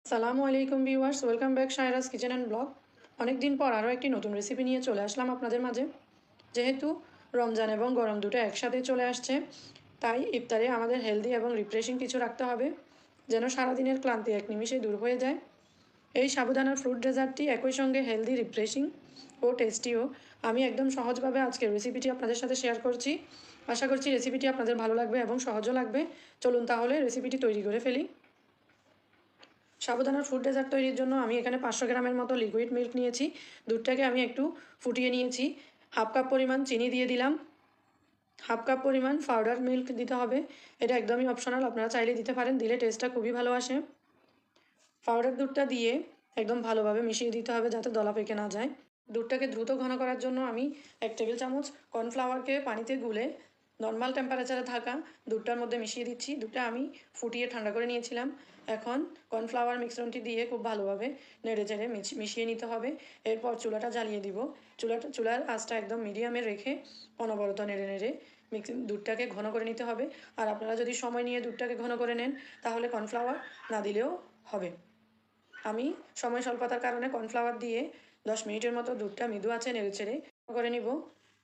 আসসালামু আলাইকুম viewers, welcome back Shairaz kitchen and blog. অনেক দিন পর আরও একটি নতুন রেসিপি নিয়ে চলে আসলাম আপনাদের মাঝে। যেহেতু রমজান এবং গরম দুটো একসাথে চলে আসছে, তাই ইফতারে আমাদের হেলদি এবং রিফ্রেশিং কিছু রাখতে হবে, যেন সারাদিনের ক্লান্তি এক নিমিষে দূর হয়ে যায়। এই সাবুদানার ফ্রুট ডেজার্টটি একই সঙ্গে হেলদি, রিফ্রেশিং ও টেস্টিও। আমি একদম সহজভাবে আজকের রেসিপিটি আপনাদের সাথে শেয়ার করছি। আশা করছি রেসিপিটি আপনাদের ভালো লাগবে এবং সহজও লাগবে। চলুন তাহলে রেসিপিটি তৈরি করে ফেলি। সাবুদানার ফ্রুট ডেজার্ট তৈরির জন্য আমি এখানে 500 গ্রামের মতো লিকুইড মিল্ক নিয়েছি। দুধটাকে আমি একটু ফুটিয়ে নিয়েছি। হাফ কাপ পরিমাণ চিনি দিয়ে দিলাম। হাফ কাপ পরিমাণ পাউডার মিল্ক দিতে হবে। এটা একদমই অপশনাল, আপনারা চাইলে দিতে পারেন, দিলে টেস্টটা খুবই ভালো আসে। পাউডার দুধটা দিয়ে একদম ভালোভাবে মিশিয়ে দিতে হবে যাতে দলা পেকে না যায়। দুধটাকে দ্রুত ঘন করার জন্য আমি 1 টেবিল চামচ কর্নফ্লাওয়ারকে পানিতে গুলে নর্মাল টেম্পারেচারে থাকা দুধটার মধ্যে মিশিয়ে দিচ্ছি। দুধটা আমি ফুটিয়ে ঠান্ডা করে নিয়েছিলাম। এখন কর্নফ্লাওয়ার মিশ্রণটি দিয়ে খুব ভালোভাবে নেড়ে চেড়ে মিশিয়ে নিতে হবে। এরপর চুলাটা জ্বালিয়ে দিব। চুলার আঁচটা একদম মিডিয়ামে রেখে অনবরত নেড়ে নেড়ে দুধটাকে ঘন করে নিতে হবে। আর আপনারা যদি সময় নিয়ে দুধটাকে ঘন করে নেন তাহলে কর্নফ্লাওয়ার না দিলেও হবে। আমি সময় স্বল্পতার কারণে কর্নফ্লাওয়ার দিয়ে 10 মিনিটের মতো দুধটা মৃদু আঁচে নেড়ে চেড়ে করে নিব।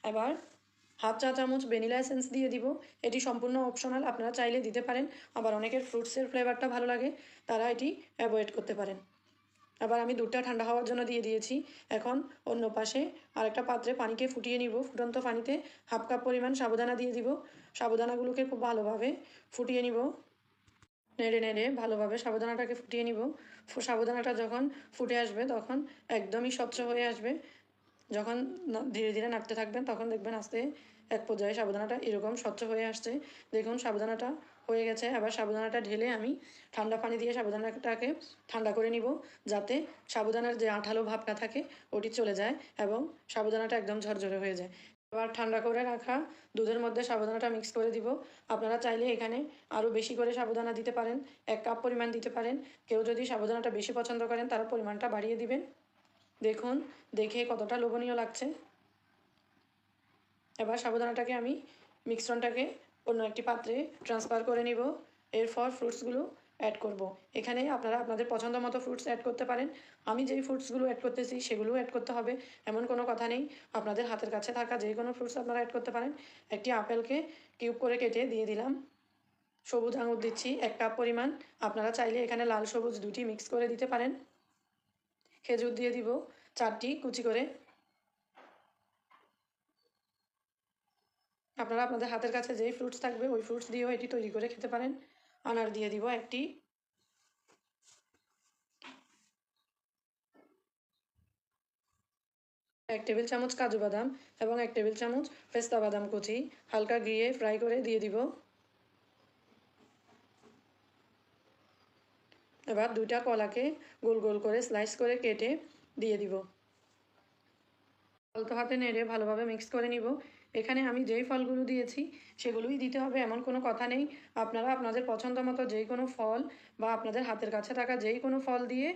এবার হাফ চা চামচ ভ্যানিলা এসেন্স দিয়ে দিব। এটি সম্পূর্ণ অপশনাল, আপনারা চাইলে দিতে পারেন। আবার অনেকের ফ্রুটসের ফ্লেভারটা ভালো লাগে, তারা এটি অ্যাভয়েড করতে পারেন। আবার আমি দুধটা ঠান্ডা হওয়ার জন্য দিয়ে দিয়েছি। এখন অন্য পাশে আরেকটা পাত্রে পানিকে ফুটিয়ে নিব। ফুটন্ত পানিতে হাফ কাপ পরিমাণ সাবুদানা দিয়ে দিব। সাবুদানাগুলোকে খুব ভালোভাবে ফুটিয়ে নিব। নেড়ে নেড়ে ভালোভাবে সাবুদানাটাকে ফুটিয়ে নিব। সাবুদানাটা যখন ফুটে আসবে তখন একদমই স্বচ্ছ হয়ে আসবে। যখন ধীরে ধীরে নাড়তে থাকবেন তখন দেখবেন আস্তে এক পর্যায়ে সাবুদানাটা এরকম স্বচ্ছ হয়ে আসছে। দেখুন সাবুদানাটা হয়ে গেছে। আবার সাবুদানাটা ঢেলে আমি ঠান্ডা পানি দিয়ে সাবুদানাটাকে ঠান্ডা করে নিব, যাতে সাবুদানার যে আঠালো ভাবটা থাকে ওটি চলে যায় এবং সাবুদানাটা একদম ঝরঝরে হয়ে যায়। এবার ঠান্ডা করে রাখা দুধের মধ্যে সাবুদানাটা মিক্স করে দিব। আপনারা চাইলে এখানে আরও বেশি করে সাবুদানা দিতে পারেন, 1 কাপ পরিমাণ দিতে পারেন। কেউ যদি সাবুদানাটা বেশি পছন্দ করেন তারা পরিমাণটা বাড়িয়ে দিবেন। দেখুন দেখে কতটা লোভনীয় লাগছে। এবার সাবুদানাটাকে আমি মিশ্রণটাকে অন্য একটি পাত্রে ট্রান্সফার করে নিব। এরপর ফ্রুটসগুলো অ্যাড করব। এখানে আপনারা আপনাদের পছন্দ মতো ফ্রুটস অ্যাড করতে পারেন। আমি যেই ফ্রুটসগুলো অ্যাড করতেছি সেগুলোও অ্যাড করতে হবে এমন কোনো কথা নেই। আপনাদের হাতের কাছে থাকা যে কোনো ফ্রুটস আপনারা অ্যাড করতে পারেন। একটি আপেলকে কিউব করে কেটে দিয়ে দিলাম। সবুজ আঙুর দিচ্ছি 1 কাপ পরিমাণ। আপনারা চাইলে এখানে লাল সবুজ দুটি মিক্স করে দিতে পারেন। খেজুর দিয়ে দিব 4টি কুচি করে। আপনারা আপনাদের হাতের কাছে যেই ফ্রুটস থাকবে ওই ফ্রুটস দিয়েও এটি তৈরি করে খেতে পারেন। আনার দিয়ে দিব 1টি। 1 টেবিল চামচ কাজু বাদাম এবং 1 টেবিল চামচ পেস্তা বাদাম কুচি হালকা ঘিয়ে ফ্রাই করে দিয়ে দিব। এবার 2টা কলাকে গোল গোল করে স্লাইস করে কেটে দিয়ে দিব। হালকা হাতে নেড়ে ভালোভাবে মিক্স করে নিব। এখানে আমি যেই ফলগুলো দিয়েছি সেগুলোই দিতে হবে এমন কোনো কথা নেই। আপনারা আপনাদের পছন্দ মতো যেই কোনো ফল বা আপনাদের হাতের কাছে থাকা যেই কোনো ফল দিয়ে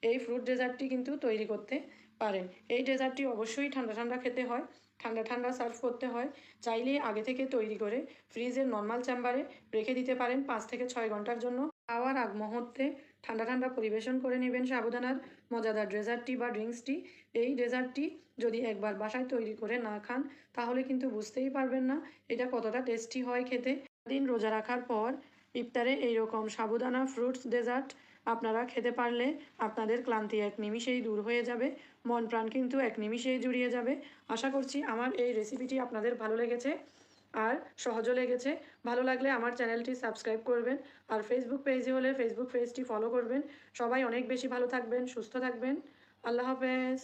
এই ফ্রুট ডেজার্টটি কিন্তু তৈরি করতে পারেন। এই ডেজার্টটি অবশ্যই ঠান্ডা ঠান্ডা খেতে হয়, ঠান্ডা ঠান্ডা সার্ভ করতে হয়। চাইলে আগে থেকে তৈরি করে ফ্রিজের নর্মাল চেম্বারে রেখে দিতে পারেন 5 থেকে 6 ঘন্টার জন্য। খাওয়ার আগ মুহূর্তে ঠান্ডা ঠান্ডা পরিবেশন করে নেবেন সাবুদানার মজাদার ডেজার্টটি বা ড্রিঙ্কসটি। এই ডেজার্টটি যদি একবার বাসায় তৈরি করে না খান তাহলে কিন্তু বুঝতেই পারবেন না এটা কতটা টেস্টি হয় খেতে। দিন রোজা রাখার পর ইফতারে এইরকম সাবুদানা ফ্রুটস ডেজার্ট আপনারা খেতে পারলে আপনাদের ক্লান্তি এক নিমিষেই দূর হয়ে যাবে, মন প্রাণ কিন্তু এক নিমিষেই জুড়িয়ে যাবে। আশা করছি আমার এই রেসিপিটি আপনাদের ভালো লেগেছে আর সহজও লেগেছে। ভালো লাগলে আমার চ্যানেলটি সাবস্ক্রাইব করবেন আর ফেসবুক পেজে হলে ফেসবুক পেজটি ফলো করবেন। সবাই অনেক বেশি ভালো থাকবেন, সুস্থ থাকবেন। আল্লাহ হাফেজ।